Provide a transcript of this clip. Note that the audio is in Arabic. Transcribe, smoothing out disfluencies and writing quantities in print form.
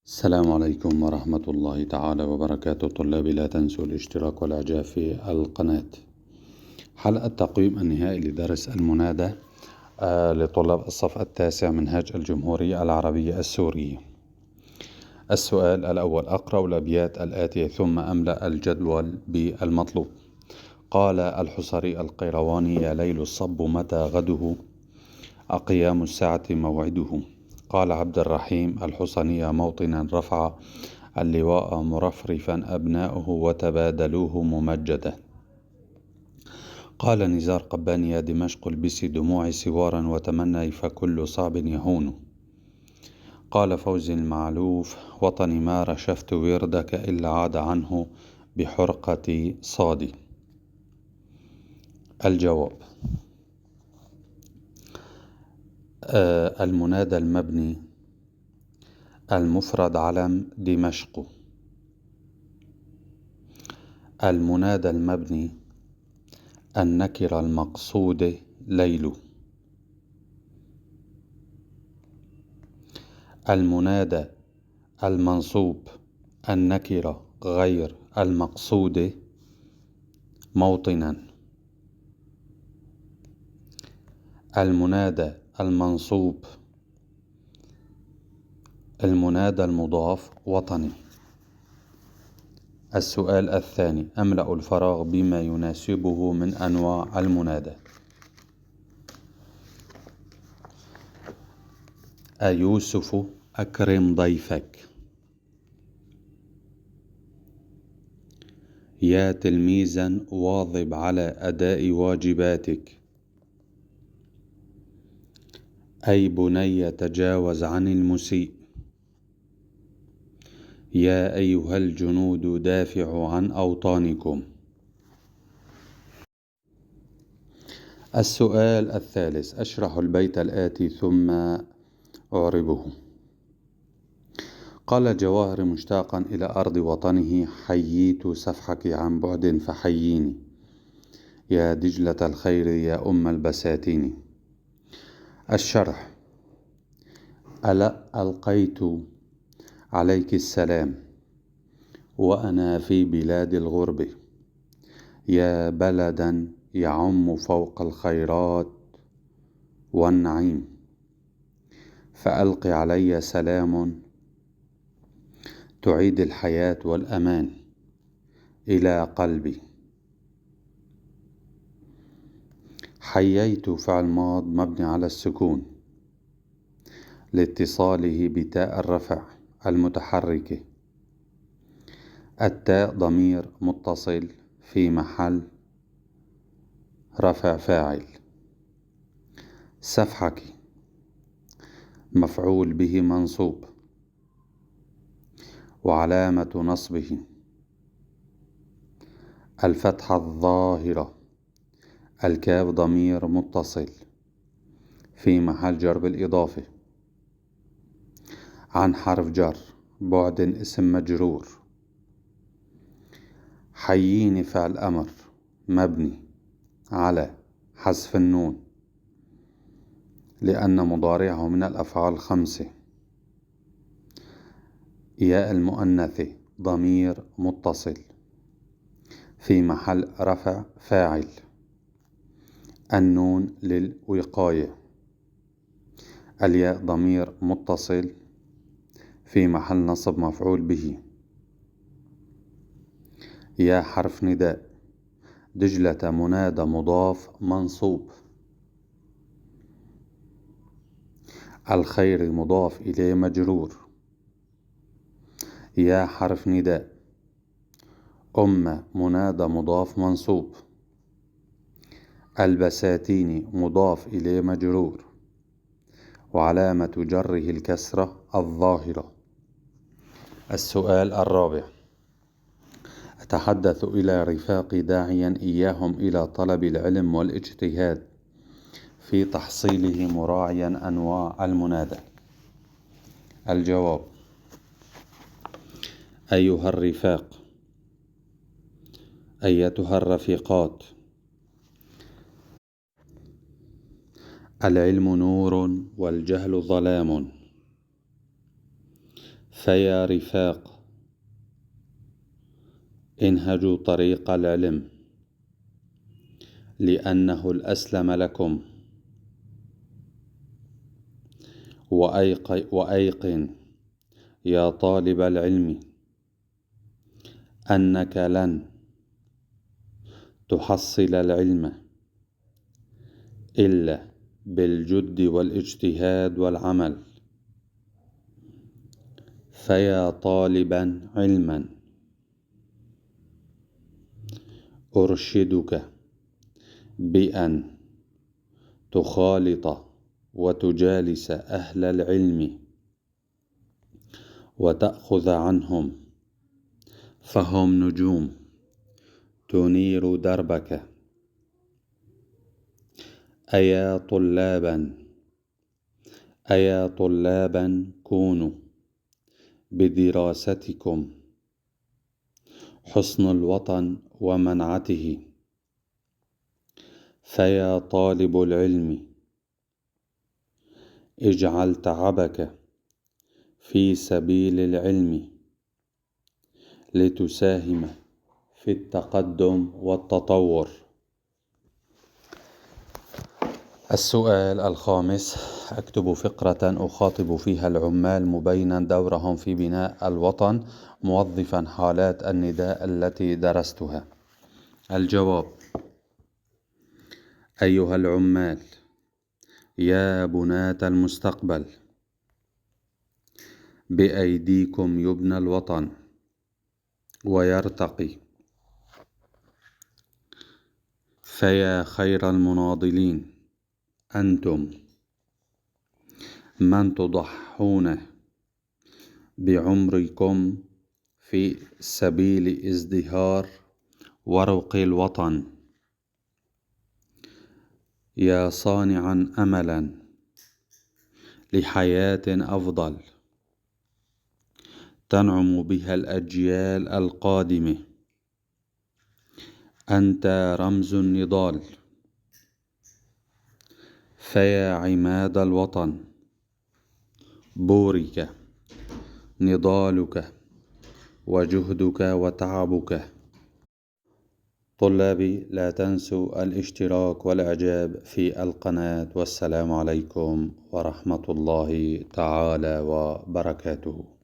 السلام عليكم ورحمة الله تعالى وبركاته. طلابي، لا تنسوا الاشتراك والإعجاب في القناة. حلقة التقويم النهائي لدرس المنادى لطلاب الصف التاسع منهاج الجمهورية العربية السورية. السؤال الأول: أقرأ الأبيات الآتية ثم أملأ الجدول بالمطلوب. قال الحصري القيرواني: يا ليل الصب متى غده، أقيام الساعة موعده. قال عبد الرحيم الحصني: موطنا رفع اللواء مرفرفا أبناؤه وتبادلوه ممجدا. قال نزار قباني: يا دمشق البسي دموع سوارا وتمني فكل صعب يهون. قال فوزي المعلوف: وطني ما رشفت وردك إلا عاد عنه بحرقة صادي. الجواب: المنادى المبني المفرد علم دمشق. المنادى المبني النكرة المقصود ليل. المنادى المنصوب النكرة غير المقصود موطنا. المنادى المنصوب المنادى المضاف وطني. السؤال الثاني: أملأ الفراغ بما يناسبه من أنواع المنادى. أيوسف أكرم ضيفك. يا تلميذا واظب على أداء واجباتك. أي بني تجاوز عن المسيء. يا أيها الجنود دافعوا عن أوطانكم. السؤال الثالث: أشرح البيت الآتي ثم أعربه. قال جواهر مشتاقا إلى أرض وطنه: حييت سفحك عن بعد فحييني. يا دجلة الخير يا أم البساتين. الشرح: ألا ألقيت عليك السلام وأنا في بلاد الغرب، يا بلدا يعم فوق الخيرات والنعيم، فألق علي سلام تعيد الحياة والأمان إلى قلبي. حييت فعل ماض مبني على السكون لاتصاله بتاء الرفع المتحركة. التاء ضمير متصل في محل رفع فاعل. سفحك مفعول به منصوب وعلامة نصبه الفتحة الظاهرة. الكاف ضمير متصل في محل جر بالإضافة. عن حرف جر. بعد اسم مجرور. حييني فعل أمر مبني على حذف النون لأن مضارعه من الأفعال الخمسة. ياء المؤنثة ضمير متصل في محل رفع فاعل. النون للوقاية. الياء ضمير متصل في محل نصب مفعول به. يا حرف نداء. دجلة منادى مضاف منصوب. الخير مضاف إليه مجرور. يا حرف نداء. أم منادى مضاف منصوب. البساتين مضاف إليه مجرور وعلامة جره الكسرة الظاهرة. السؤال الرابع: أتحدث إلى رفاقي داعيا إياهم إلى طلب العلم والاجتهاد في تحصيله مراعيا أنواع المنادى. الجواب: أيها الرفاق، أيتها الرفيقات، العلم نور والجهل ظلام، فيا رفاق، انهجوا طريق العلم، لأنه الأسلم لكم. وأيقن يا طالب العلم أنك لن تحصل العلم إلا بالجد والاجتهاد والعمل. فيا طالبا علما، أرشدك بأن تخالط وتجالس أهل العلم وتأخذ عنهم، فهم نجوم تنير دربك. أيا طلابا كونوا بدراستكم حصن الوطن ومنعته. فيا طالب العلم، اجعل تعبك في سبيل العلم لتساهم في التقدم والتطور. السؤال الخامس: أكتب فقرة أخاطب فيها العمال مبينا دورهم في بناء الوطن، موظفا حالات النداء التي درستها. الجواب: أيها العمال، يا بناة المستقبل، بأيديكم يبنى الوطن ويرتقي. فيا خير المناضلين، أنتم من تضحون بعمركم في سبيل ازدهار ورق الوطن. يا صانعا أملا لحياة أفضل تنعم بها الأجيال القادمة، أنت رمز النضال. فيا عماد الوطن، بورك نضالك وجهدك وتعبك. طلابي، لا تنسوا الاشتراك والإعجاب في القناة، والسلام عليكم ورحمة الله تعالى وبركاته.